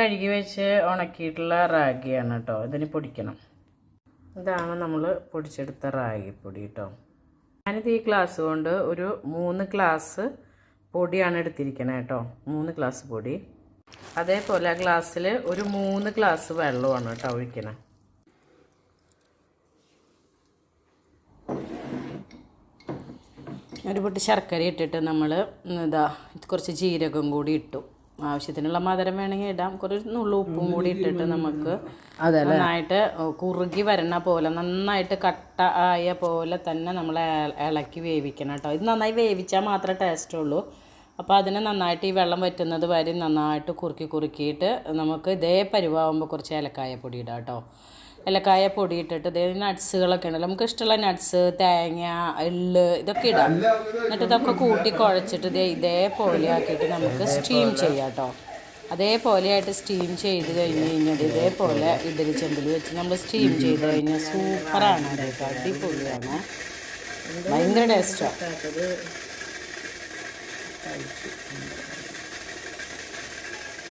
കഴുകി വെച്ച് ഉണക്കിയിട്ടുള്ള റാഗിയാണ് കേട്ടോ. ഇതിന് പൊടിക്കണം. ഇതാണ് നമ്മൾ പൊടിച്ചെടുത്ത റാഗിപ്പൊടി കേട്ടോ. ഞാനിത് ഈ ഗ്ലാസ് കൊണ്ട് ഒരു 3 ഗ്ലാസ് പൊടിയാണ് എടുത്തിരിക്കണേ കേട്ടോ. 3 ഗ്ലാസ് പൊടി. അതേപോലെ ആ ഗ്ലാസ്സിൽ ഒരു 3 ഗ്ലാസ് വെള്ളമാണ് കേട്ടോ ഒഴിക്കണേ. ഒരു പൊട്ടി ശർക്കര ഇട്ടിട്ട് നമ്മൾ കുറച്ച് ജീരകം കൂടി ഇട്ടു. ആവശ്യത്തിനുള്ള മധുരം വേണമെങ്കിൽ ഇടാം. കുറച്ച് നുള്ളു ഉപ്പും കൂടി ഇട്ടിട്ട് നമുക്ക് നന്നായിട്ട് കുറുകി വരണ പോലെ, നന്നായിട്ട് കട്ട ആയ പോലെ തന്നെ നമ്മൾ ഇളക്കി വേവിക്കണം കേട്ടോ. ഇത് നന്നായി വേവിച്ചാൽ മാത്രമേ ടേസ്റ്റ് ഉള്ളൂ. അപ്പോൾ അതിന് നന്നായിട്ട് ഈ വെള്ളം വറ്റുന്നത് വരെ നന്നായിട്ട് കുറുക്കിയിട്ട് നമുക്ക് ഇതേ പരുവാകുമ്പോൾ കുറച്ച് ഏലക്കായ പൊടി ഇടാം കേട്ടോ. ഏലക്കായ പൊടി ഇട്ടിട്ട് ഇതേ നട്ട്സുകളൊക്കെ ഉണ്ടല്ലോ, നമുക്ക് ഇഷ്ടമുള്ള നട്ട്സ്, തേങ്ങ, എള്ള് ഇതൊക്കെ ഇടാം. എന്നിട്ട് ഇതൊക്കെ കൂട്ടി കുഴച്ചിട്ട് ഇതേപോലെ ആക്കിയിട്ട് നമുക്ക് സ്റ്റീം ചെയ്യാം കേട്ടോ. അതേപോലെയായിട്ട് സ്റ്റീം ചെയ്ത് കഴിഞ്ഞ് കഴിഞ്ഞാൽ ഇതേപോലെ ഇഡലി ചെമ്പിൽ വെച്ച് നമ്മൾ സ്റ്റീം ചെയ്ത് കഴിഞ്ഞാൽ സൂപ്പറാണ് കേട്ടോ. അടിപൊളിയാണ്, ഭയങ്കര ടേസ്റ്റാണ്.